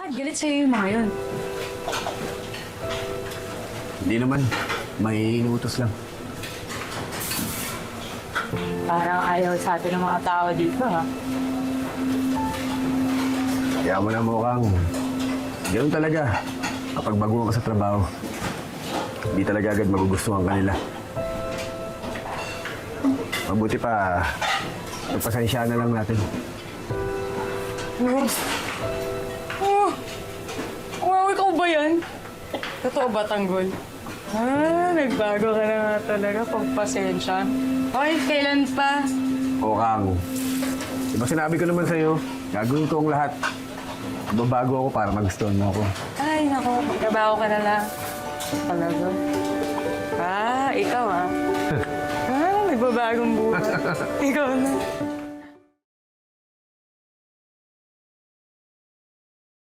Bakit galit sa'yo yung mga yun? Hindi naman. May inuutos lang. Parang ayaw sa atin ng mga tao dito, ha? Kaya mo na mukhang ganoon talaga. Kapag bago ka sa trabaho, hindi talaga agad magugustuhan ka nila. Mabuti pa, pagpasensyaan na lang natin. Wow, ikaw ba yan? Totoo ba, Tanggol? Nagbago ka na nga talaga. Pagpasensya. Okay, kailan pa? O Kang, diba sinabi ko naman sa'yo, gagawin ko ang lahat. Babago ako para magustuhan mo ako. Ay, naku. Magtrabaho ka na lang. Talaga? Ikaw, nagbabagang buhay. Ikaw na.